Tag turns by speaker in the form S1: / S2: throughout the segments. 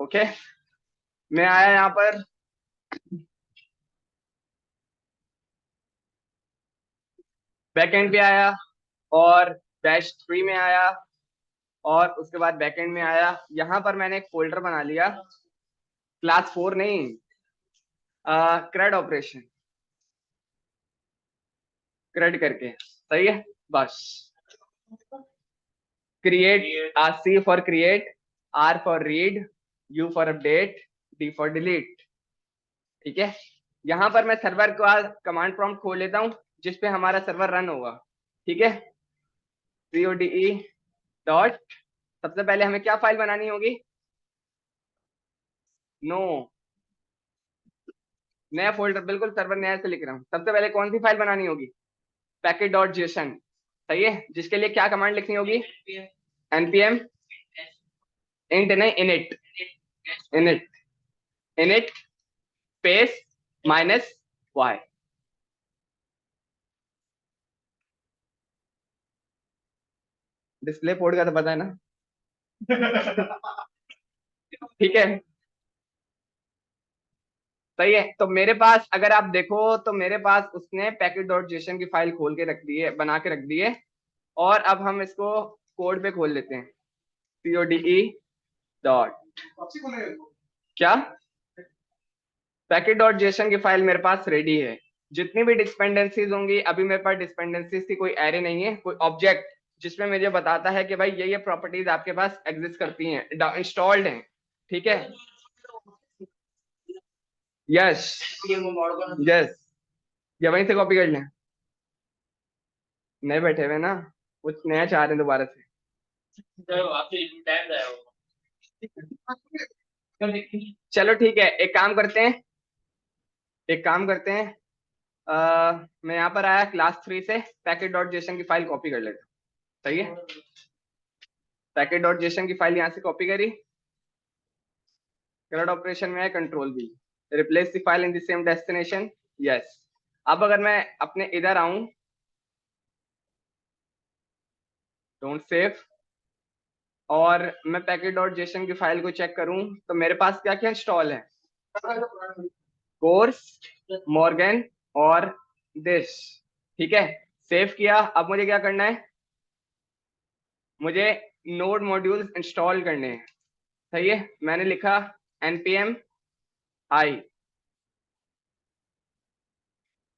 S1: Okay, मैं आया यहाँ पर, बैकएंड पे आया और बैच 3 में आया और उसके बाद बैकएंड में आया। यहाँ पर मैंने एक फोल्डर बना लिया, क्लास 4 नहीं, CRUD ऑपरेशन, CRUD करके, सही है। बस create, C for create, R for read, U for update, D for delete. ठीक है, यहाँ पर मैं सर्वर का कमांड प्रॉम्प्ट खोल लेता हूँ जिसपे हमारा सर्वर रन होगा। ठीक है, CODE डॉट, सबसे पहले हमें क्या फाइल बनानी होगी? नो, नया फोल्डर, बिल्कुल सर्वर नया से लिख रहा हूँ। सबसे पहले कौन सी फाइल बनानी होगी? पैकेट डॉट जेसन, सही है, जिसके लिए क्या कमांड लिखनी होगी? npm इंट, नहीं init, init, init space -y। Display port का तो पता है ना? ठीक है, सही है। तो मेरे पास अगर आप देखो तो मेरे पास उसने पैकेट डॉट जेसन की फाइल खोल के रख दी है, बना के रख दी है। और अब हम इसको कोड पे खोल लेते हैं, CODE डॉट, क्या, पैकेट डॉट जेसन की फाइल मेरे पास रेडी है। जितनी भी डिपेंडेंसीज होंगी, अभी मेरे पास डिपेंडेंसीज की कोई एरे नहीं है, कोई ऑब्जेक्ट जिसमें मुझे बताता है कि भाई ये प्रॉपर्टीज आपके पास एग्जिस्ट करती हैं, इंस्टॉल्ड हैं। ठीक है, यस यस, ये वहीं से कॉपी कर लें, नए बैठे हुए ना, कुछ नया चाह रहे हैं दोबारा से। चलो ठीक है, एक काम करते हैं, एक काम करते हैं, मैं यहाँ पर आया क्लास 3 से, पैकेट डॉट जेसन की फाइल कॉपी कर लेता हूँ। सही है, पैकेट डॉट जेसन की फाइल यहाँ से कॉपी करी, CRUD ऑपरेशन में है control V, replace the file in the same destination, yes. अब अगर मैं अपने इधर आऊं, डोंट सेव, और मैं पैकेट डॉट जेसन की फाइल को चेक करूं तो मेरे पास क्या क्या इंस्टॉल है? कोर्स, मॉर्गन और दिस। ठीक है, सेव किया। अब मुझे क्या करना है? मुझे नोड मॉड्यूल्स इंस्टॉल करने हैं। सही है, मैंने लिखा npm i,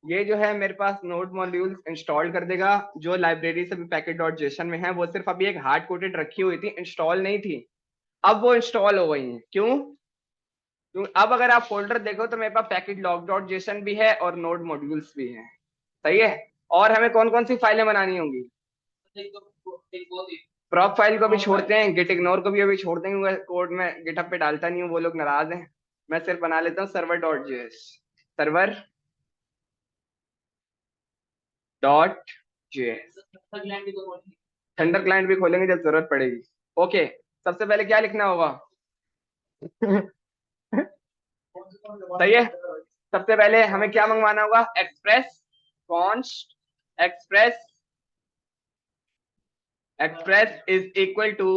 S1: ये जो है मेरे पास नोड मॉड्यूल्स इंस्टॉल कर देगा। जो लाइब्रेरी से पैकेट डॉट जेसन में है वो सिर्फ अभी एक हार्ड कोडेड रखी हुई थी, इंस्टॉल नहीं थी, अब वो इंस्टॉल हो गई है। क्यों? क्यों? अब अगर आप फोल्डर देखो तो मेरे पास पैकेट लॉग डॉट जेसन भी है और नोड मॉड्यूल्स भी है। सही है, और हमें कौन कौन सी फाइलें बनानी होंगी? प्रॉप फाइल को भी छोड़ते हैं, गिट इग्नोर को भी अभी छोड़ देंगे, कोड में गिटहब पे डालता नहीं हूँ, वो लोग नाराज हैं। मैं सिर्फ बना लेता हूँ server dot JS, server dot JS. Thunder client भी खोलेंगे जब जरूरत पड़ेगी। ओके, सबसे पहले क्या लिखना होगा? सही है, सबसे पहले हमें क्या मंगवाना होगा? Express const, express, express is equal to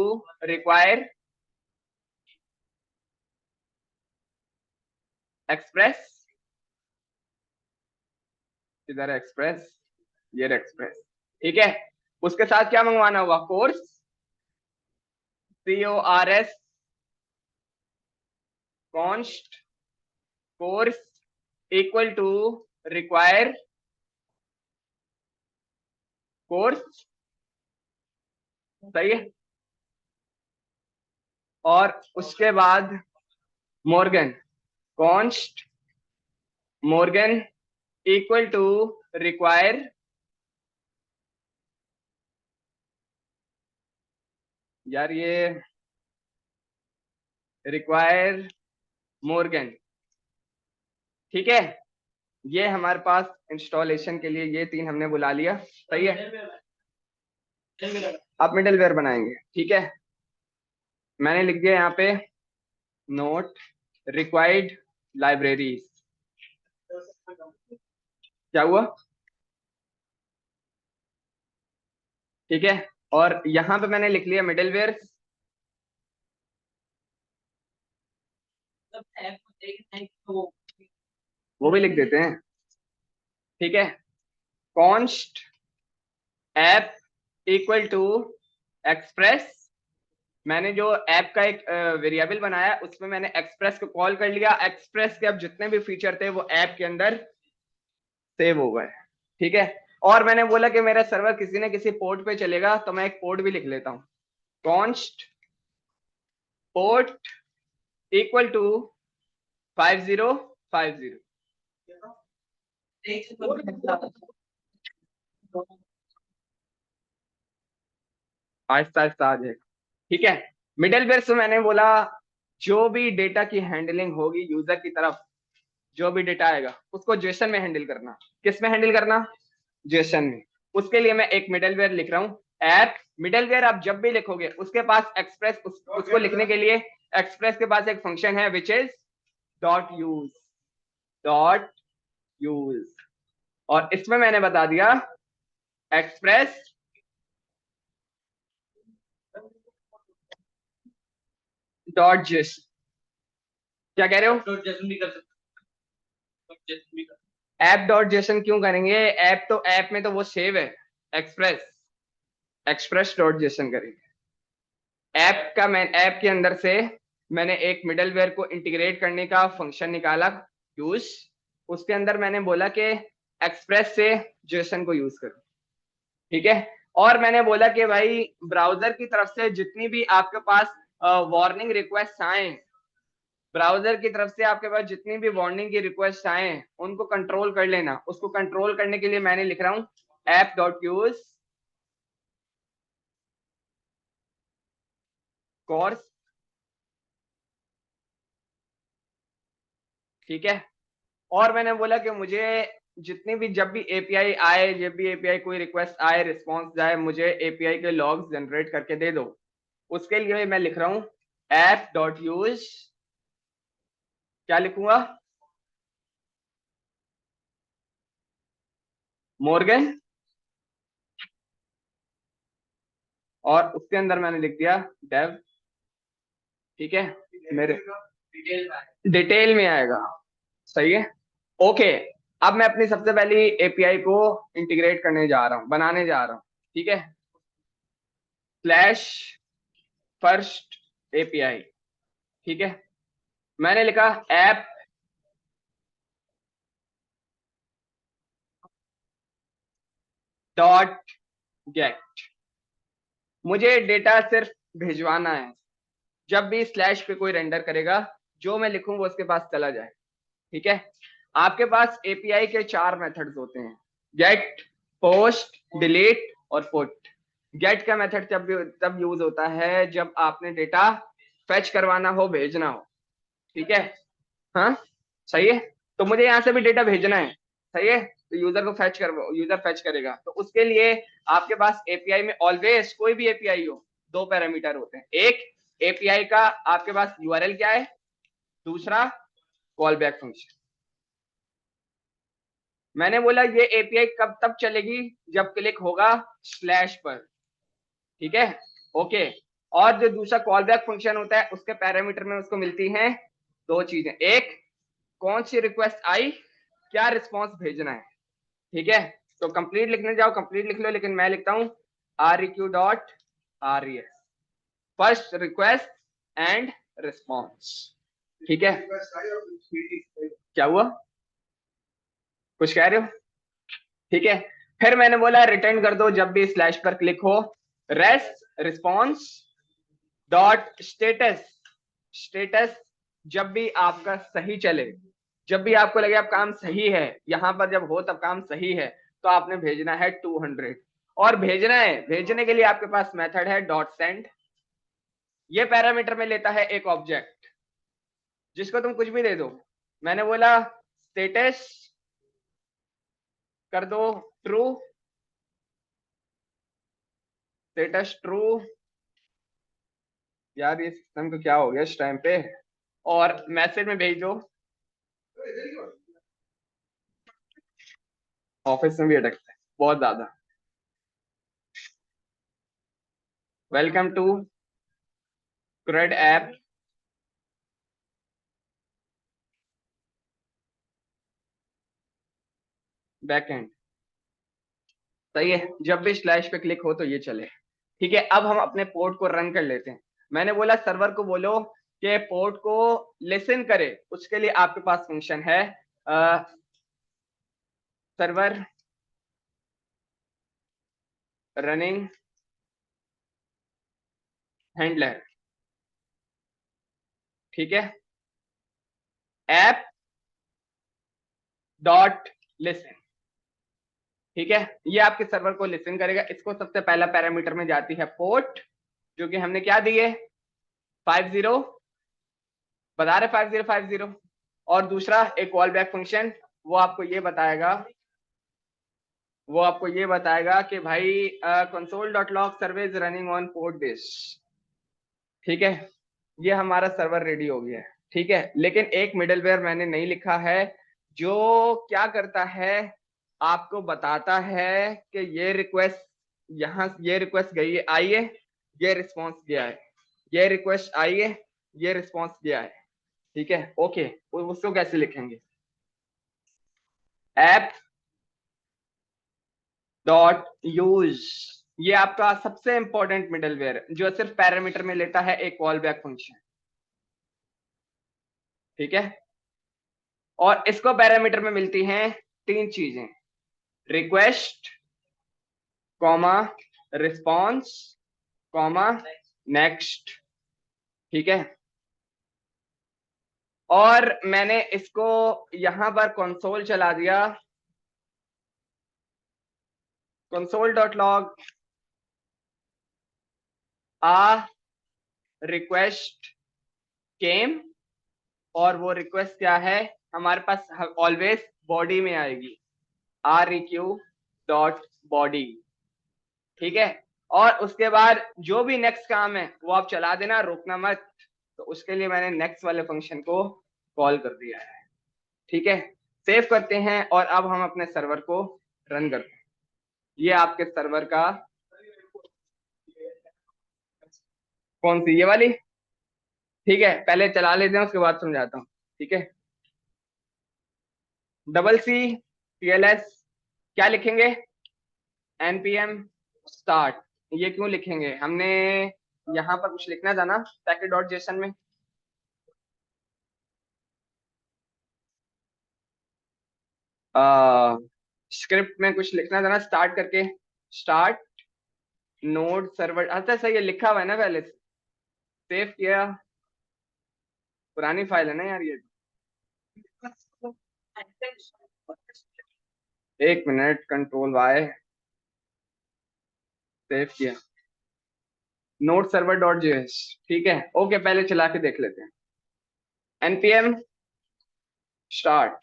S1: require, express, इधर एक्सप्रेस, ये एक्सप्रेस। ठीक है, उसके साथ क्या मंगवाना होगा? Cors, CORS, const, cors equal to require cors. सही है, और उसके बाद morgan, const morgan equal to require, यार ये रिक्वायर मॉर्गन। ठीक है, ये हमारे पास इंस्टॉलेशन के लिए ये तीन हमने बुला लिया। सही है, अब मिडलवेयर बनाएंगे। ठीक है, मैंने लिख दिया यहाँ पे नोट रिक्वायर्ड लाइब्रेरीज। क्या हुआ? ठीक है, और यहाँ पे मैंने लिख लिया मिडलवेयर, वो भी लिख देते हैं, ठीक है। Const app equal to express, मैंने जो ऐप का एक वेरिएबल बनाया उसमें मैंने एक्सप्रेस को कॉल कर लिया, एक्सप्रेस के अब जितने भी फीचर थे वो ऐप के अंदर सेव हो गए, ठीक है। और मैंने बोला कि मेरा सर्वर किसी न किसी पोर्ट पे चलेगा, तो मैं एक पोर्ट भी लिख लेता हूं, const port equal to 5050। Aahista Aahista आ जाएगा, ठीक है। मिडलवेयर से मैंने बोला जो भी डेटा की हैंडलिंग होगी यूजर की तरफ, जो भी डेटा आएगा उसको जेसन में हैंडल करना। किस में हैंडल करना? जेसन में। उसके लिए मैं एक मिडलवेयर लिख रहा हूँ, ऐप मिडलवेयर। आप जब भी लिखोगे उसके पास एक्सप्रेस उसको लिखने के लिए एक्सप्रेस के पास एक फंक्शन है विच इज डॉट यूज। और इसमें मैंने बता दिया एक्सप्रेस डॉट जेसन। क्या कह रहे हो? डॉट जेसन भी कर सकते, ऐप डॉट जेसन क्यों करेंगे? ऐप तो ऐप में तो वो सेव है, एक्सप्रेस, एक्सप्रेस डॉट जेसन करेंगे। ऐप का मैं ऐप के अंदर से मैंने एक मिडलवेयर को इंटीग्रेट करने का फंक्शन निकाला यूज, उसके अंदर मैंने बोला कि एक्सप्रेस से जेसन को यूज करो, ठीक है। और मैंने बोला कि भाई ब्राउजर की तरफ से जितनी भी आपके पास वार्निंग रिक्वेस्ट आए, ब्राउजर की तरफ से आपके पास जितनी भी वार्निंग की रिक्वेस्ट आए उनको कंट्रोल कर लेना। उसको कंट्रोल करने के लिए मैंने लिख रहा हूं ऐप डॉट यूज कोर्स, ठीक है। और मैंने बोला कि मुझे जितनी भी जब भी एपीआई आए, जब भी एपीआई कोई रिक्वेस्ट आए, रिस्पॉन्स जाए, मुझे एपीआई के लॉग्स जनरेट करके दे दो। उसके लिए मैं लिख रहा हूं ऐप डॉट यूज, क्या लिखूंगा? मॉर्गन। और उसके अंदर मैंने लिख दिया डेव, ठीक है। मेरे डिटेल में आएगा, सही है, ओके। अब मैं अपनी सबसे पहली एपीआई को इंटीग्रेट करने जा रहा हूं, बनाने जा रहा हूं, ठीक है। स्लैश फर्स्ट एपीआई, ठीक है। मैंने लिखा ऐप डॉट गेट, मुझे डेटा सिर्फ भिजवाना है। जब भी स्लैश पे कोई रेंडर करेगा जो मैं लिखूं वो उसके पास चला जाए, ठीक है। आपके पास एपीआई के 4 मेथड्स होते हैं, गेट, पोस्ट, डिलीट और पुट। गेट का मेथड तब यूज होता है जब आपने डेटा फेच करवाना हो, भेजना हो, ठीक है। हाँ, सही है। तो मुझे यहाँ से भी डेटा भेजना है, सही है। तो यूजर को फेच कर, यूजर फेच करेगा, तो उसके लिए आपके पास एपीआई में ऑलवेज, कोई भी एपीआई हो, 2 पैरामीटर होते हैं। एक, एपीआई का आपके पास यूआरएल क्या है, दूसरा कॉल बैक फंक्शन। मैंने बोला ये एपीआई कब तब चलेगी जब क्लिक होगा स्लैश पर, ठीक है, ओके। और जो दूसरा कॉल बैक फंक्शन होता है उसके पैरामीटर में उसको मिलती हैं 2 चीजें, एक कौन सी रिक्वेस्ट आई, क्या रिस्पॉन्स भेजना है, ठीक है। तो कंप्लीट लिखने जाओ कंप्लीट लिख लो, लेकिन मैं लिखता हूं REQ dot RES, first request and response, ठीक है। क्या हुआ, कुछ कह रहे हो? ठीक है। फिर मैंने बोला रिटर्न कर दो जब भी स्लैश पर क्लिक हो, rest response dot status, status जब भी आपका सही चले, जब भी आपको लगे आप काम सही है, यहां पर जब हो तब काम सही है, तो आपने भेजना है 200। और भेजना है, भेजने के लिए आपके पास मेथड है डॉट सेंड, ये पैरामीटर में लेता है एक ऑब्जेक्ट जिसको तुम कुछ भी दे दो। मैंने बोला स्टेटस कर दो ट्रू, स्टेटस ट्रू, यार ये सिस्टम को क्या हो गया इस टाइम पे। और मैसेज में भेज दो, ऑफिस में भी अटकता है बहुत ज्यादा, welcome to CRUD app backend. सही है, जब भी स्लैश पे क्लिक हो तो ये चले। ठीक है, अब हम अपने पोर्ट को रन कर लेते हैं। मैंने बोला सर्वर को बोलो कि पोर्ट को लिसन करे, उसके लिए आपके पास फंक्शन है सर्वर रनिंग हैंडलर। ठीक है, ऐप डॉट लिसन। ठीक है, ये आपके सर्वर को लिसन करेगा। इसको सबसे पहला पैरामीटर में जाती है पोर्ट, जो कि हमने क्या दी है 50, बता रहे 5050। और दूसरा एक कॉल बैक फंक्शन, वो आपको ये बताएगा, वो आपको ये बताएगा कि भाई console dot log server is running on port this. ठीक है, ये हमारा सर्वर रेडी हो गया है। ठीक है, लेकिन एक मिडलवेयर मैंने नहीं लिखा है, जो क्या करता है, आपको बताता है कि ये रिक्वेस्ट, यहाँ ये रिक्वेस्ट गई है, आई है, ये रिस्पॉन्स गया है, ये रिक्वेस्ट आई है, ये रिस्पॉन्स गया है। ठीक है, ओके, उसको कैसे लिखेंगे, ऐप डॉट यूज, ये आपका सबसे इंपॉर्टेंट मिडलवेयर जो सिर्फ पैरामीटर में लेता है एक कॉल बैक फंक्शन। ठीक है, और इसको पैरामीटर में मिलती हैं तीन चीजें, request, comma, response, comma, next. ठीक है, और मैंने इसको यहां पर कंसोल चला दिया, कंसोल डॉट लॉग आ रिक्वेस्ट केम, और वो रिक्वेस्ट क्या है हमारे पास ऑलवेज बॉडी में आएगी, req डॉट बॉडी। ठीक है, और उसके बाद जो भी नेक्स्ट काम है वो आप चला देना, रोकना मत। तो उसके लिए मैंने नेक्स्ट वाले फंक्शन को कॉल कर दिया है। ठीक है, सेव करते हैं और अब हम अपने सर्वर को रन करते हैं। ये आपके सर्वर का, कौन सी, ये वाली। ठीक है, पहले चला लेते हैं उसके बाद समझाता हूँ। ठीक है, CCTLS क्या लिखेंगे, npm start। ये क्यों लिखेंगे, हमने यहाँ पर कुछ लिखना था ना पैकेट डॉट जेसन में, स्क्रिप्ट में कुछ लिखना था ना स्टार्ट करके, स्टार्ट नोड सर्वर। अच्छा सही है, लिखा हुआ है ना पहले से, सेव किया, पुरानी फाइल है ना यार ये। एक मिनट, कंट्रोल वाई, सेव किया, नोड सर्वर डॉट जेएस। ठीक है, ओके, पहले चला के देख लेते हैं, npm start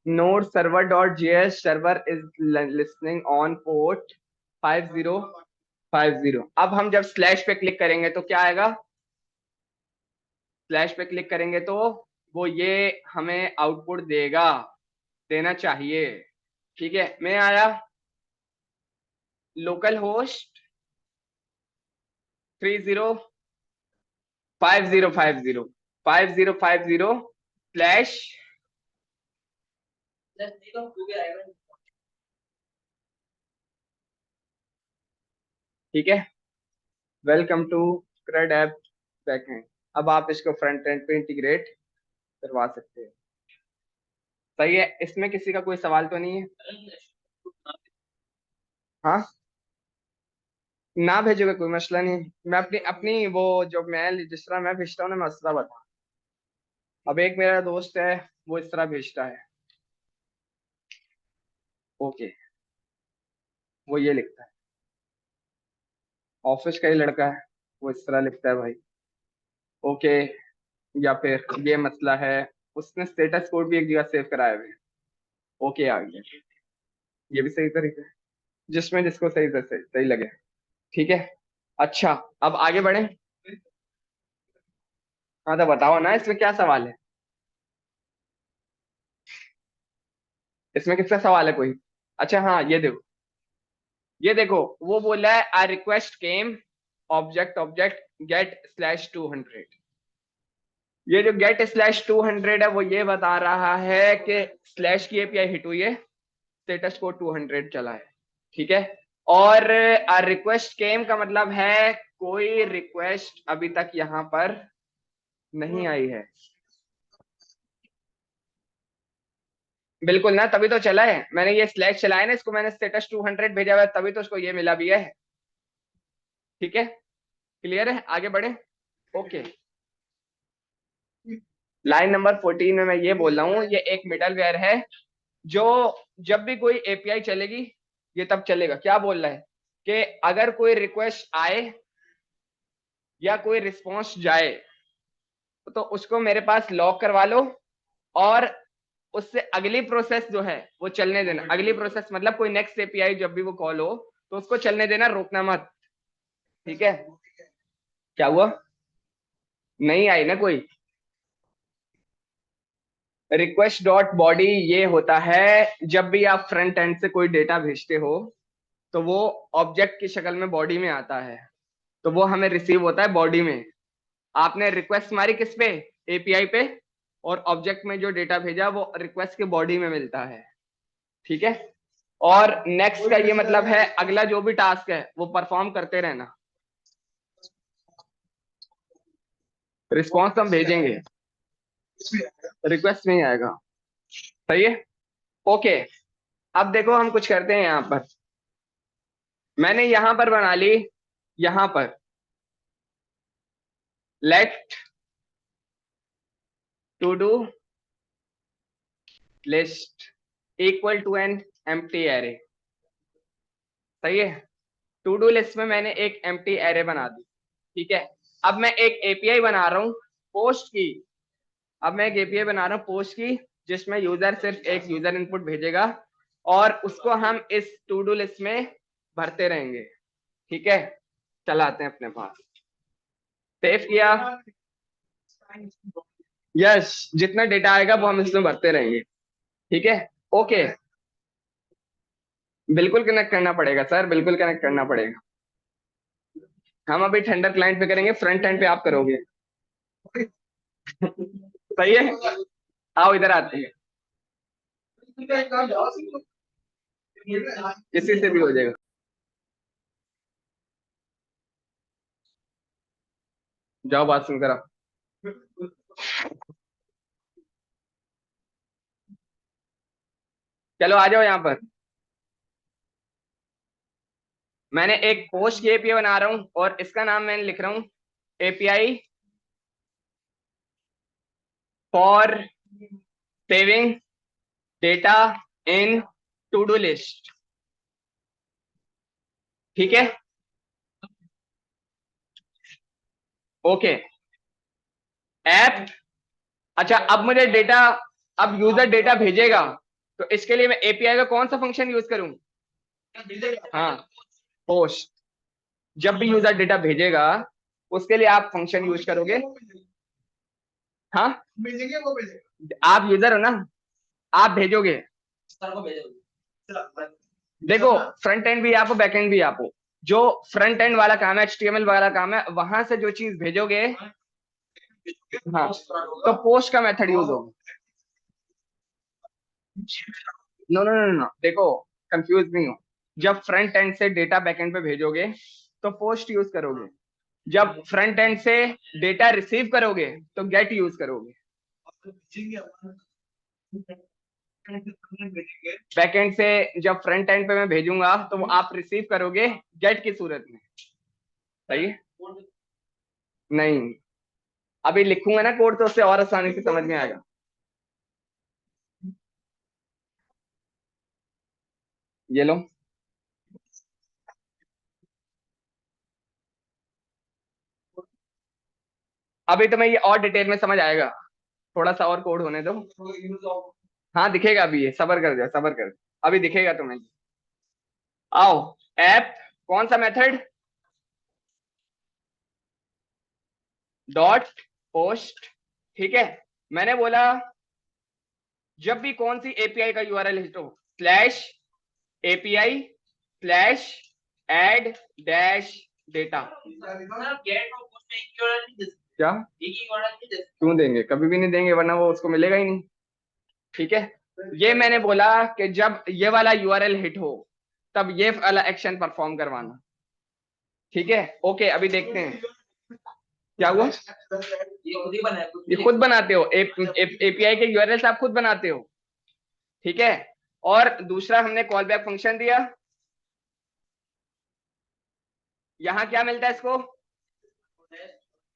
S1: node server dot js server is listening on port 5050। अब हम जब स्लैश पे क्लिक करेंगे तो क्या आएगा, स्लैश पे क्लिक करेंगे तो वो ये हमें आउटपुट देगा, देना चाहिए। ठीक है, मैं आया लोकल होस्ट 305050 स्लैश, ठीक है, welcome to CRUD app backend. अब आप इसको फ्रंट एंड पे इंटीग्रेट करवा सकते हैं। सही है, इसमें किसी का कोई सवाल तो नहीं है। हाँ, ना भेजोगे कोई मसला नहीं, मैं अपनी अपनी वो जो मैं जिस तरह मैं भेजता हूँ ना मैं उस तरह बता। अब एक मेरा दोस्त है, वो इस तरह भेजता है, ओके, वो ये लिखता है, ऑफिस का ही लड़का है, वो इस तरह लिखता है भाई, ओके, या फिर ये मसला है, उसने स्टेटस कोड भी एक जगह सेव कराया हुआ है, ओके आ गया, ये भी सही तरीका है, जिसमें जिसको सही सही, सही लगे। ठीक है, अच्छा, अब आगे बढ़े। हाँ तो बताओ ना, इसमें क्या सवाल है, इसमें किसका सवाल है कोई। अच्छा हाँ, ये देखो, ये देखो, वो बोला है I request came object object get /200। ये जो गेट स्लैश 200 है वो ये बता रहा है कि स्लैश की एपीआई हिट हुई है, स्टेटस कोड 200 चला है, ठीक है। और रिक्वेस्ट केम का मतलब है कोई रिक्वेस्ट अभी तक यहाँ पर नहीं आई है, बिल्कुल ना, तभी तो चला है। मैंने ये स्लैश चलाया ना, इसको मैंने स्टेटस 200 भेजा हुआ है, तभी तो उसको ये मिला भी है, ठीक है। क्लियर है, आगे बढ़े। ओके, लाइन नंबर 14 में मैं ये बोल रहा हूँ, ये एक मिडलवेयर है जो जब भी कोई एपीआई चलेगी ये तब चलेगा। क्या बोल रहा है कि अगर कोई रिक्वेस्ट आए या कोई रिस्पॉन्स जाए तो उसको मेरे पास लॉक करवा लो, और उससे अगली प्रोसेस जो है वो चलने देना। अगली प्रोसेस मतलब कोई नेक्स्ट एपीआई जब भी वो कॉल हो तो उसको चलने देना, रोकना मत, ठीक है। क्या हुआ, नहीं आई ना कोई। रिक्वेस्ट डॉट बॉडी ये होता है जब भी आप फ्रंट एंड से कोई डेटा भेजते हो तो वो ऑब्जेक्ट की शक्ल में बॉडी में आता है, तो वो हमें रिसीव होता है बॉडी में। आपने रिक्वेस्ट मारी किस पे, एपीआई पे, और ऑब्जेक्ट में जो डेटा भेजा वो रिक्वेस्ट के बॉडी में मिलता है, ठीक है। और नेक्स्ट का ये मतलब है अगला जो भी टास्क है वो परफॉर्म करते रहना, रिस्पॉन्स तो हम भेजेंगे, रिक्वेस्ट नहीं आएगा, सही है। ओके, अब देखो हम कुछ करते हैं यहाँ पर। मैंने यहां पर बना ली, यहां पर let to do list equal to an empty array, सही है। टू डू लिस्ट में मैंने एक एम्प्टी एरे बना दी, ठीक है। अब मैं एक एपीआई बना रहा हूं पोस्ट की, अब मैं एक एपीआई बना रहा हूं पोस्ट की, जिसमें यूजर सिर्फ एक यूजर इनपुट भेजेगा और उसको हम इस टू डू लिस्ट में भरते रहेंगे, ठीक है। चलाते हैं अपने पास, सेव किया, यस, जितना डेटा आएगा वो हम इसमें भरते रहेंगे, ठीक है। ओके, बिल्कुल कनेक्ट करना पड़ेगा सर, बिल्कुल कनेक्ट करना पड़ेगा। हम अभी ठंडर क्लाइंट पे करेंगे, फ्रंट एंड पे आप करोगे। सही है, आओ इधर आते हैं, किसी से भी हो जाएगा। जाओ बात सुनकर आओ। चलो आ जाओ यहाँ पर। मैंने एक पोस्ट की एपीआई बना रहा हूँ और इसका नाम मैंने लिख रहा हूँ API for saving data in to do list, ठीक है। ओके, ऐप, अच्छा अब मुझे डेटा, अब यूजर डेटा भेजेगा तो इसके लिए मैं एपीआई का कौन सा फंक्शन यूज करूं। हाँ, पोस्ट, जब भी यूजर डेटा भेजेगा उसके लिए आप फंक्शन यूज करोगे। हाँ, भेजेंगे वो भेजेगा, आप यूजर हो ना, आप भेजोगे। देखो, फ्रंट एंड भी आप हो, बैक एंड भी आप हो। जो फ्रंट एंड वाला काम है, एचटीएमएल वाला काम है, वहां से जो चीज भेजोगे, हाँ, तो पोस्ट का मेथड यूज होगा। नो नो नो नो, देखो, कंफ्यूज नहीं हो। जब फ्रंट एंड से डेटा बैक एंड पे भेजोगे तो पोस्ट यूज करोगे, जब फ्रंट एंड से डेटा रिसीव करोगे तो गेट यूज करोगे। बैक एंड से जब फ्रंट एंड पे मैं भेजूंगा तो वो आप रिसीव करोगे गेट की सूरत में, सही है। नहीं, अभी लिखूंगा ना कोड तो उससे और आसानी से समझ में आएगा। ये लो, अभी तुम्हें ये और डिटेल में समझ आएगा, थोड़ा सा और कोड होने दो। हाँ दिखेगा, अभी ये सबर कर जाओ, सबर कर, अभी दिखेगा तुम्हें। आओ, ऐप, कौन सा मेथड, डॉट पोस्ट, ठीक है। मैंने बोला जब भी कौन सी एपीआई का यूआरएल हिट हो, slash API slash add dash data. क्या क्यों देंगे, कभी भी नहीं देंगे, वरना वो उसको मिलेगा ही नहीं। ठीक है, ये मैंने बोला कि जब ये वाला यूआरएल हिट हो तब ये वाला एक्शन परफॉर्म करवाना। ठीक है, ओके, अभी देखते हैं क्या हुआ। ये खुद बनाते हो, एपीआई के यूआरएल आप खुद बनाते हो। ठीक है, और दूसरा हमने कॉल बैक फंक्शन दिया, यहां क्या मिलता है इसको,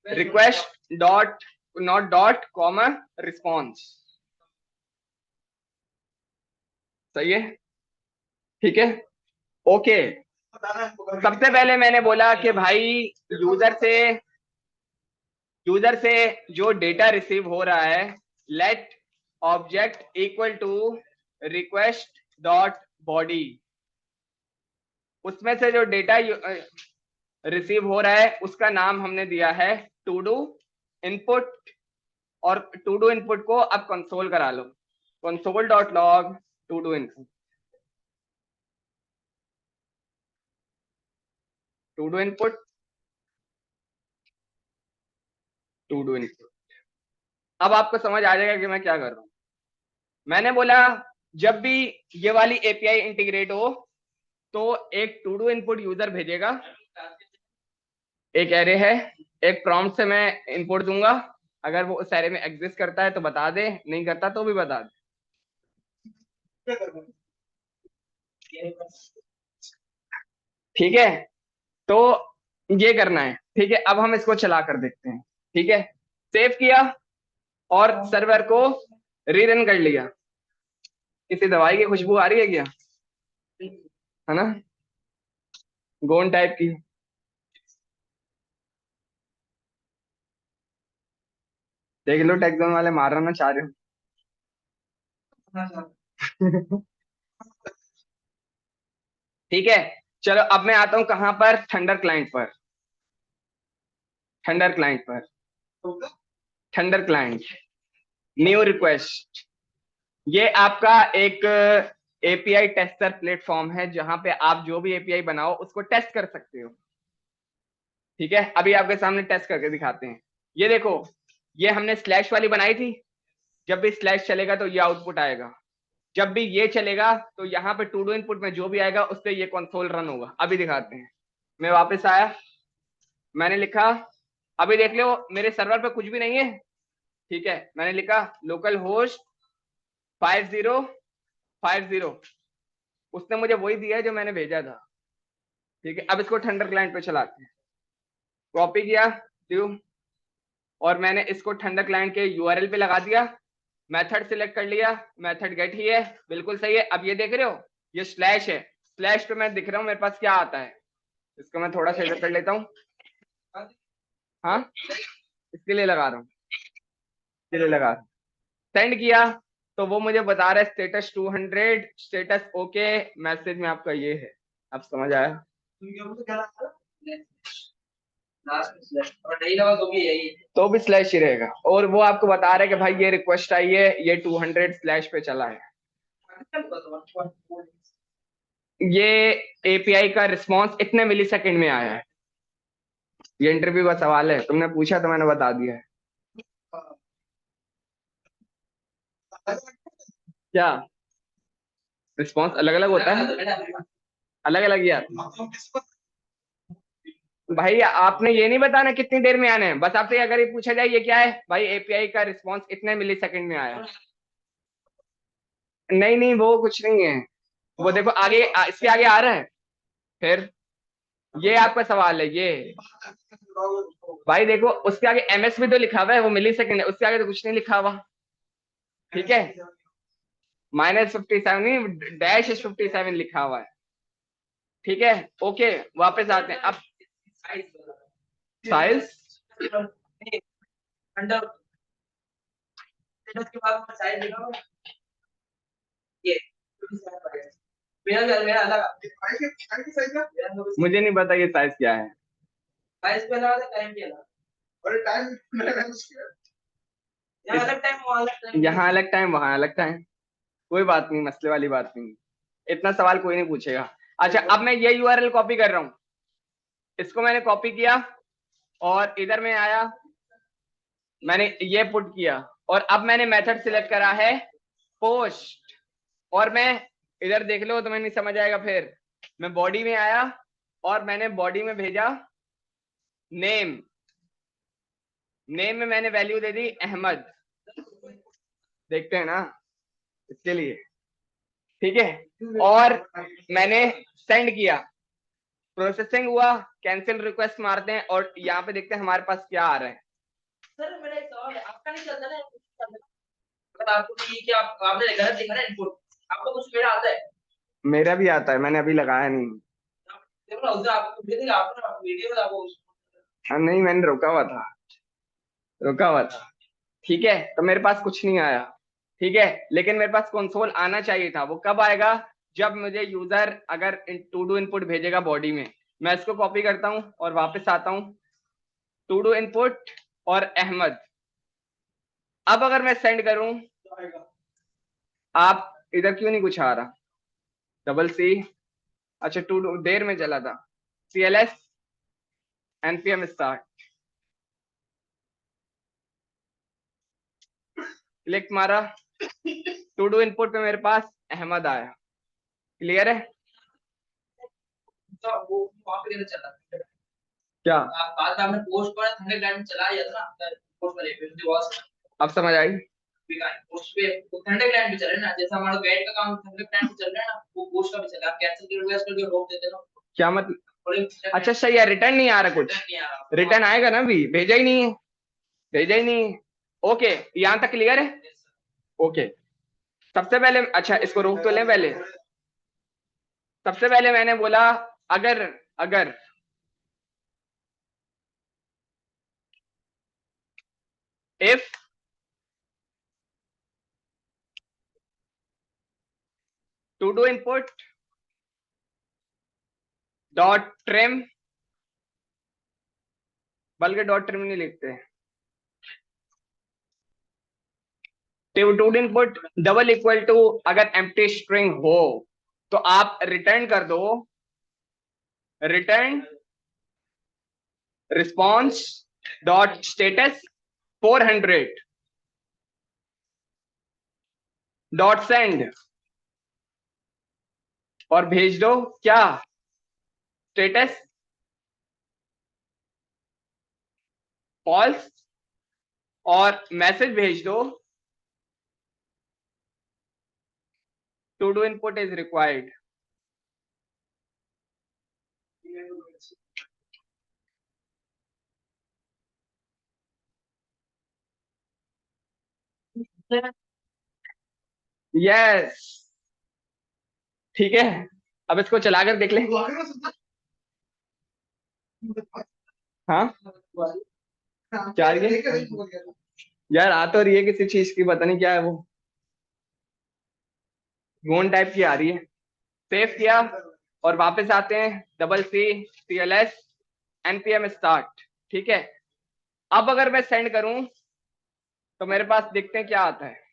S1: request dot not dot comma response. सही है, ठीक है, ओके। सबसे पहले मैंने बोला कि भाई यूजर से जो डेटा रिसीव हो रहा है, let object equal to request dot body, उसमें से जो डेटा रिसीव हो रहा है उसका नाम हमने दिया है टू डू इनपुट, और टू डू इनपुट को अब कंसोल करा लो, console dot log to do input, to do input, to do input. अब आपको समझ आ जाएगा कि मैं क्या कर रहा हूं। मैंने बोला जब भी ये वाली एपीआई इंटीग्रेट हो तो एक टू डू इनपुट यूजर भेजेगा, एक एरे है, एक प्रॉम्प्ट से मैं इनपुट दूंगा, अगर वो उस एरे में एग्जिस्ट करता है तो बता दे, नहीं करता तो भी बता दे। ठीक है, तो ये करना है। ठीक है, अब हम इसको चला कर देखते हैं। ठीक है, सेव किया और सर्वर को रीरन कर लिया। किसी दवाई की खुशबू आ रही है क्या, है ना, गोन टाइप की। देख लो टेक्सोन वाले मारना ना चाह रहे हो। ठीक है, चलो अब मैं आता हूं कहां पर, थंडर क्लाइंट पर, थंडर क्लाइंट पर, थंडर क्लाइंट, न्यू रिक्वेस्ट। ये आपका एक एपीआई टेस्टर प्लेटफॉर्म है जहां पे आप जो भी एपीआई बनाओ उसको टेस्ट कर सकते हो। ठीक है, अभी आपके सामने टेस्ट करके दिखाते हैं। ये देखो, ये हमने स्लैश वाली बनाई थी, जब भी स्लैश चलेगा तो ये आउटपुट आएगा, जब भी ये चलेगा तो यहाँ पे टू डू इनपुट में जो भी आएगा उससे ये कंसोल रन होगा। अभी दिखाते हैं। मैं वापस आया, मैंने लिखा, अभी देख लो मेरे सर्वर पे कुछ भी नहीं है। ठीक है, मैंने लिखा लोकल होस्ट 5050, उसने मुझे वही दिया है जो मैंने भेजा था। ठीक है, अब इसको थंडर क्लाइंट पे चलाते हैं। कॉपी किया ड्यू, और मैंने इसको थंडर क्लाइंट के यूआरएल पे लगा दिया, मेथड सिलेक्ट कर लिया, मेथड गेट ही है, बिल्कुल सही है। अब ये देख रहे हो, ये स्लैश है, स्लैश पे मैं दिख रहा हूँ मेरे पास क्या आता है, इसको मैं थोड़ा सा इधर कर लेता हूँ। हाँ, इसके लिए लगा रहा हूँ, इसके लिए लगा रहा हूँ। सेंड किया तो वो मुझे बता रहा है स्टेटस 200, स्टेटस ओके, मैसेज में आपका ये है। अब समझ आया, तो भी स्लैश ही रहेगा, और वो आपको बता रहा है कि भाई ये रिक्वेस्ट आई है, ये 200 स्लैश पे चला है। ये एपीआई का रिस्पॉन्स इतने मिली सेकेंड में आया है। ये इंटरव्यू का सवाल है, तुमने पूछा तो मैंने बता दिया है। क्या रिस्पॉन्स अलग अलग होता है, अलग अलग यार। भाई आपने ये नहीं बताना कितनी देर में आने हैं, बस आपसे अगर ये पूछा जाए ये क्या है, भाई एपीआई का रिस्पॉन्स इतने मिली सेकेंड में आया। नहीं नहीं, वो कुछ नहीं है, वो देखो आगे इसके आगे आ रहा है। फिर ये आपका सवाल है ये, भाई देखो उसके आगे एमएस भी तो लिखा हुआ है, वो मिली सेकेंड है, उसके आगे तो कुछ नहीं लिखा हुआ। ठीक है, -57 नहीं, -57 लिखा हुआ है। ठीक है, ओके, वापस आते हैं अब। साइज मुझे नहीं पता ये साइज क्या है। यहाँ अलग टाइम वहां अलग टाइम, कोई बात नहीं, मसले वाली बात नहीं, इतना सवाल कोई नहीं पूछेगा। अच्छा, अब मैं ये यूआरएल कॉपी कर रहा हूँ, इसको मैंने कॉपी किया और इधर में आया, मैंने ये पुट किया और अब मैंने मेथड सिलेक्ट करा है पोस्ट, और मैं इधर देख लो तो मैं नहीं समझ आएगा। फिर मैं बॉडी में आया और मैंने बॉडी में भेजा नेम, नेम में मैंने वैल्यू दे दी अहमद, देखते हैं ना इसके लिए, ठीक है। और मैंने सेंड किया, प्रोसेसिंग हुआ, कैंसिल रिक्वेस्ट मारते हैं और यहाँ पे देखते हैं हमारे पास क्या आ रहा है। सर मेरा एक सवाल है, आपका नहीं चलता ना, अगर आपको नहीं कि आपने गलत लिखा ना इनपुट, आपको कुछ मेरा आता है? मेरा भी आता है, मैंने अभी लगाया नहीं। देखो ना उधर आपको वीडियो, आपने वीडियो में आपको, हाँ नहीं मैंने रुका हुआ था, रुका हुआ था, ठीक है। तो मेरे पास कुछ नहीं आया, ठीक है, लेकिन मेरे पास कंसोल आना चाहिए था। वो कब आएगा? जब मुझे यूजर अगर टू डू इनपुट भेजेगा बॉडी में, मैं इसको कॉपी करता हूं और वापस आता हूं, टू डू इनपुट और अहमद। अब अगर मैं सेंड करूं, आप इधर क्यों नहीं कुछ आ रहा? डबल सी, अच्छा टू डू देर में चला था, CLS npm स्टार्ट, क्लिक मारा, टू डू इनपुट पे मेरे पास अहमद आया, क्लियर है? तो वो वहां पे चला क्या बात आपने पोस्ट पर थंडर ग्राइंड चला दिया था ना, पोस्ट पर एक वॉच, अब समझ आई? पोस्ट पे वो थंडर ग्राइंड भी चल रहा है ना, जैसा हमारा गेट का काम थंडर ग्राइंड पे चल रहा है ना, वो पोस्ट का भी चल रहा है। आप कैंसिल की रिक्वेस्ट करके रोक देते ना, क्या मतलब? अच्छा सही है, रिटर्न नहीं आ रहा, कुछ रिटर्न आएगा ना, अभी भेजा ही नहीं है, भेजा ही नहीं है। ओके यहां तक क्लियर है? ओके सबसे पहले, अच्छा इसको रोक तो लें पहले। सबसे पहले मैंने बोला अगर अगर if to do input dot trim, बल्कि डॉट ट्रिम नहीं लिखते, to do input double equal to, अगर एम्प्टी स्ट्रिंग हो तो आप रिटर्न कर दो, return response dot status 400 dot send, और भेज दो क्या? स्टेटस फॉल्स, और मैसेज भेज दो to do input is required. Yes ठीक है, अब इसको चलाकर देख ले। हाँ क्या आ रही है यार? आ तो रही है किसी चीज की, पता नहीं क्या है वो, गोन टाइप की आ रही है। सेव किया और वापस आते हैं, double C CLS npm start, ठीक है। अब अगर मैं सेंड करूं तो मेरे पास देखते हैं क्या आता है।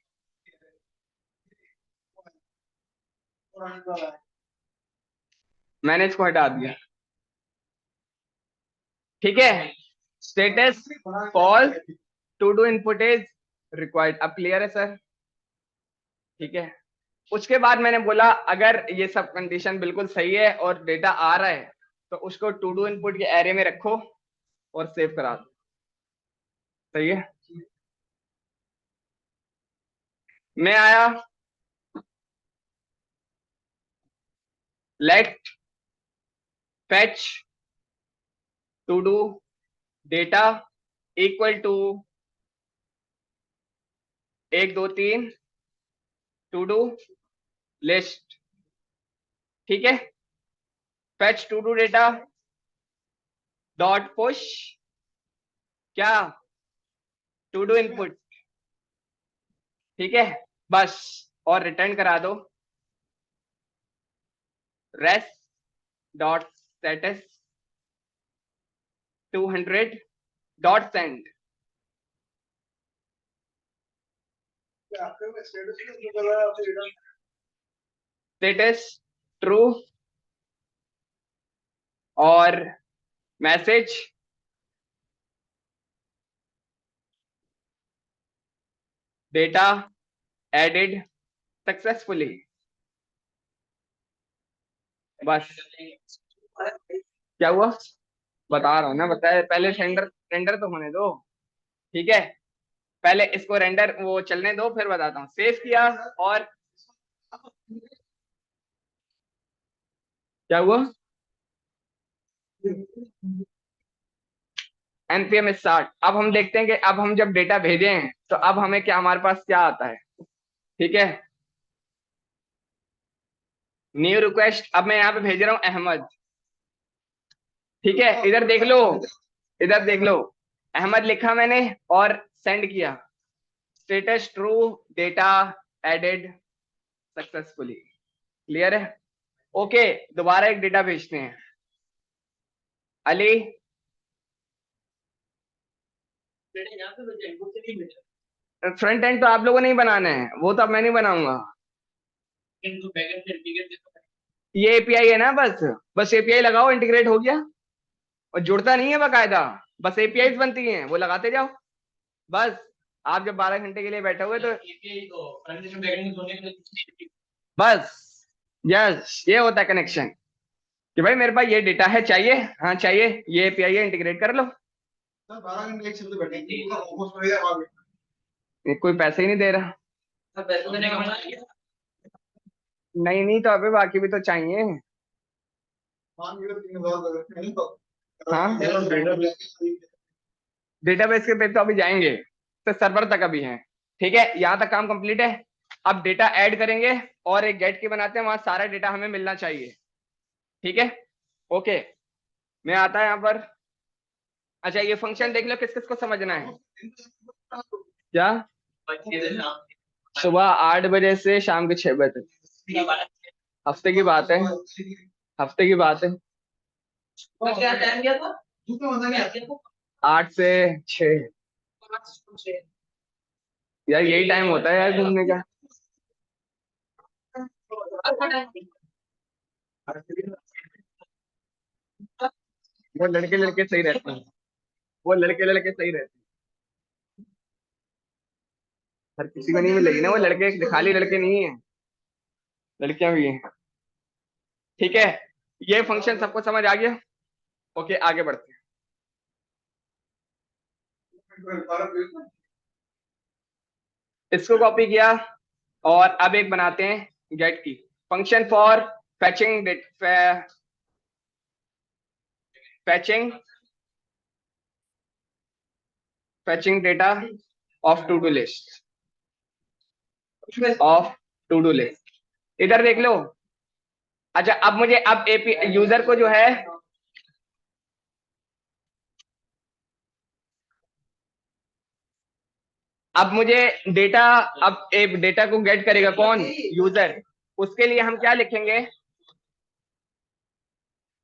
S1: मैंने इसको हटा दिया, ठीक है। Status call to do input is required, अब क्लियर है सर? ठीक है। उसके बाद मैंने बोला अगर ये सब कंडीशन बिल्कुल सही है और डेटा आ रहा है तो उसको टू डू इनपुट के एरे में रखो और सेव करा दो, सही है। मैं आया, let fetch to do data equal to 1 2 3 to do list, ठीक है। Fetch to do data dot push क्या? टू डू इनपुट, ठीक है, बस। और रिटर्न करा दो rest dot status 200 dot send. Status true और मैसेज डेटा एडेड सक्सेसफुली। बस क्या हुआ, बता रहा हूँ ना, बताया पहले। रेंडर रेंडर तो होने दो, ठीक है। पहले इसको रेंडर वो चलने दो, फिर बताता हूँ। सेव किया और क्या हुआ, npm स्टार्ट। अब हम देखते हैं कि अब हम जब डेटा भेजे हैं तो अब हमें क्या, हमारे पास क्या आता है, ठीक है। न्यू रिक्वेस्ट, अब मैं यहाँ पे भेज रहा हूँ अहमद, ठीक है। इधर देख लो, इधर देख लो, अहमद लिखा मैंने और सेंड किया। Status true, data added successfully. Clear है, ओके। दोबारा एक डेटा भेजते हैं। अली, फ्रंट एंड तो आप लोगों ने ही बनाना है, वो तो अब मैं नहीं बनाऊंगा। ये एपीआई है ना, बस बस एपीआई लगाओ, इंटीग्रेट हो गया। और जुड़ता नहीं है बकायदा, बस एपीआई बनती हैं, वो लगाते जाओ बस। आप जब 12 घंटे के लिए बैठे हुए तो बस, यस, ये होता है कनेक्शन कि भाई मेरे पास ये डेटा है, चाहिए, हाँ चाहिए, ये एपीआई है, इंटीग्रेट कर लो। सर 12 घंटे एक शब्द बैठे, कोई पैसे ही नहीं दे रहा। पैसे देने का मना किया। नहीं नहीं, तो अभी बाकी भी तो चाहिए। हाँ, डेटाबेस के पे तो अभी जाएंगे, तो सर्वर तक अभी हैं, ठीक है। यहाँ तक काम कंप्लीट है। अब डेटा ऐड करेंगे और एक गेट की बनाते हैं, वहां सारा डेटा हमें मिलना चाहिए, ठीक है। ओके, मैं आता है यहाँ पर। अच्छा, ये फंक्शन देख लो, किस किस को समझना है। क्या, सुबह 8 बजे से शाम के 6 बजे तक, हफ्ते की बात है, हफ्ते की बात है। क्या टाइम दिया था, 8 से 6। यार यही टाइम होता है यार घूमने का। वो लड़के लड़के सही रहते हैं, वो लड़के लड़के सही रहते हैं। हर किसी को नहीं मिलेगी ना, वो लड़के खाली लड़के नहीं है, लड़कियां भी हैं, ठीक है। ये फंक्शन सबको समझ आ गया, ओके, आगे बढ़ते हैं। इसको कॉपी किया और अब एक बनाते हैं गेट की function for fetching fetching fetching data of to do list, of to do list. इधर देख लो। अच्छा, अब मुझे, अब एपी यूजर को जो है, अब मुझे डेटा, अब एक डेटा को गेट करेगा कौन, यूजर। उसके लिए हम क्या लिखेंगे,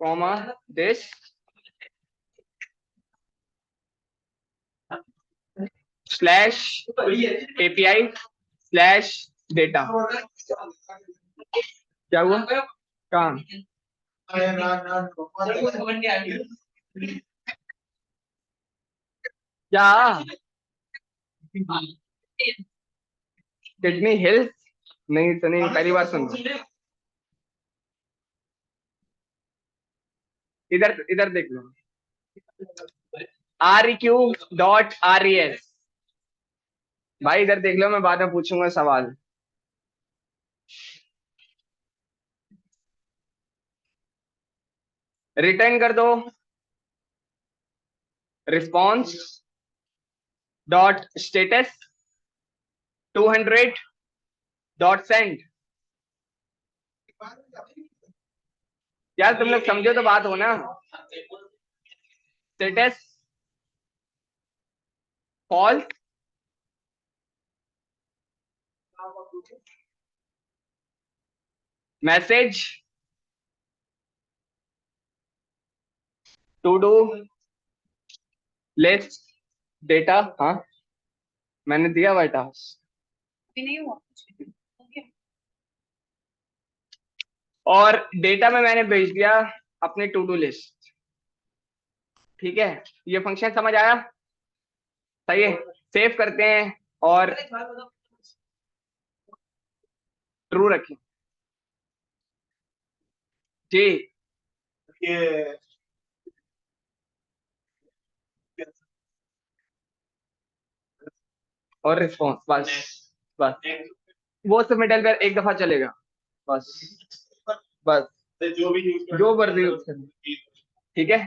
S1: comma this slash API slash data. क्या हुआ, कहाँ, क्या, किडनी हिल्स, नहीं तो नहीं, पहली बार सुन रहा हूं। इधर इधर देख लो, REQ.RES। भाई इधर देख लो, मैं बाद में पूछूंगा सवाल। रिटर्न कर दो response dot status 200 dot send. यार तुम लोग समझो तो बात हो ना। Status false, message to do list data, हाँ मैंने दिया व्हाइट हाउस, नहीं हुआ और डेटा में मैंने भेज दिया अपने टू डू लिस्ट, ठीक है। ये फंक्शन समझ आया, सही है। सेव करते हैं और ट्रू रखें जी।
S2: ये
S1: और रिस्पॉन्स बस, बस वो सब मिडलवेयर एक दफा चलेगा बस, बस जो मर्जी यूज करें, ठीक है।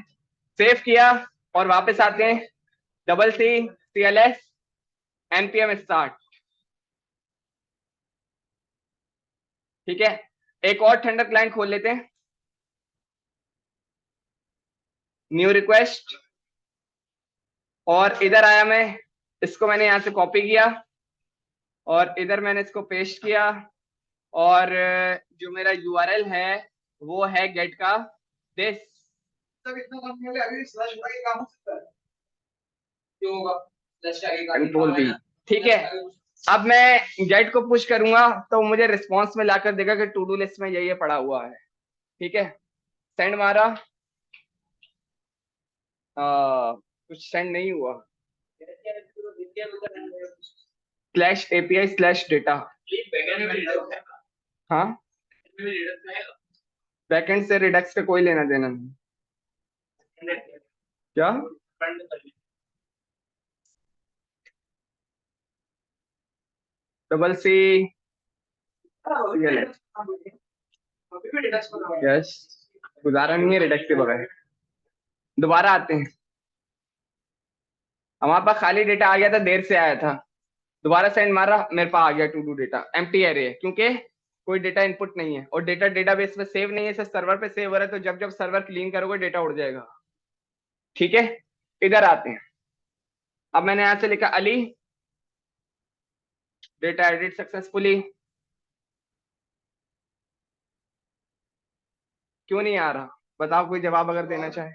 S1: सेव किया और वापस आते हैं, double C CLS npm start, ठीक है। एक और थंडर क्लाइंट खोल लेते हैं, न्यू रिक्वेस्ट, और इधर आया मैं, इसको मैंने यहां से कॉपी किया और इधर मैंने इसको पेस्ट किया, और जो मेरा URL है वो है गेट का दिस, कंट्रोल B, ठीक है। अब मैं गेट को पुश करूंगा तो मुझे रिस्पॉन्स में लाकर देगा कि टू डू लिस्ट में ये पड़ा हुआ है, ठीक है। सेंड मारा, कुछ सेंड नहीं हुआ, /API/data, हाँ बैकएंड से रिडक्स का कोई लेना देना नहीं, क्या डबल सी यस, गुजारा नहीं है रिडक्स के बगैर। दोबारा आते हैं, हमारे पास खाली डेटा आ गया था, देर से आया था, दोबारा सेंड मारा, मेरे पास आ गया to do data, empty array है क्योंकि कोई डेटा इनपुट नहीं है और डेटा डेटाबेस में सेव नहीं है, सिर्फ सर्वर पे सेव हो रहा है, तो जब जब सर्वर क्लीन करोगे डेटा उड़ जाएगा, ठीक है। इधर आते हैं, अब मैंने यहां से लिखा अली, डेटा एडिट सक्सेसफुली, क्यों नहीं आ रहा बताओ, कोई जवाब अगर देना चाहे।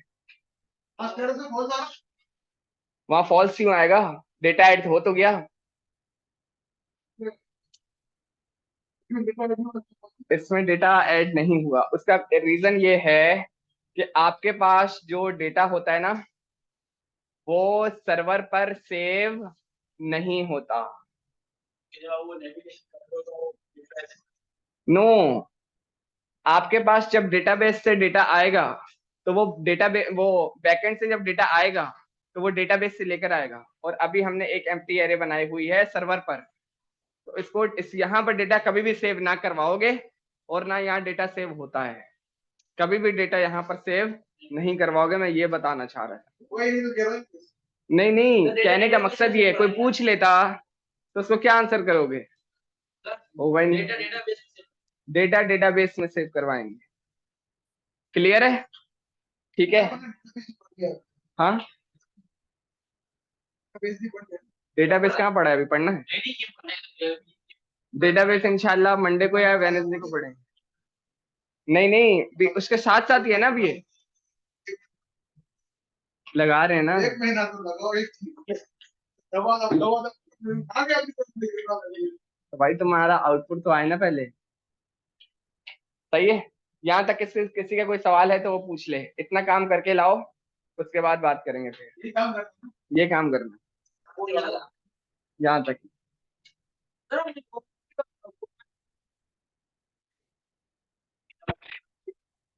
S1: वहां फॉल्स क्यों आएगा, डेटा एड हो तो गया, इसमें डेटा ऐड नहीं हुआ, उसका रीजन ये है कि आपके पास जो डेटा होता है ना वो सर्वर पर सेव नहीं होता। नो, आपके पास जब डेटाबेस से डेटा आएगा तो वो वो बैकएंड से जब डेटा आएगा तो वो डेटाबेस से लेकर आएगा, और अभी हमने एक एम्प्टी एरे बनाई हुई है सर्वर पर, तो इसको इस यहाँ पर डेटा कभी भी सेव ना करवाओगे और ना यहाँ डेटा सेव होता है, कभी भी डेटा यहाँ पर सेव नहीं करवाओगे, मैं ये बताना चाह रहा था। नहीं नहीं, कहने का मकसद ये है, कोई पूछ लेता तो उसको क्या आंसर करोगे, वो भाई डेटा डेटाबेस में सेव करवाएंगे, क्लियर है, ठीक है। हाँ डेटाबेस कहाँ पढ़ा है, अभी पढ़ना है डेटाबेस, इंशाल्लाह मंडे को या वेडनेसडे को पढ़ेंगे। नहीं नहीं, उसके साथ साथ ही है ना, अभी ये लगा रहे हैं ना, एक महीना तो लगाओ, एक तो भाई तुम्हारा आउटपुट तो आए ना पहले, सही है। यहाँ तक किसी किसी का कोई सवाल है तो वो पूछ ले, इतना काम करके लाओ, उसके बाद बात करेंगे फिर, ये काम करना यहाँ तक।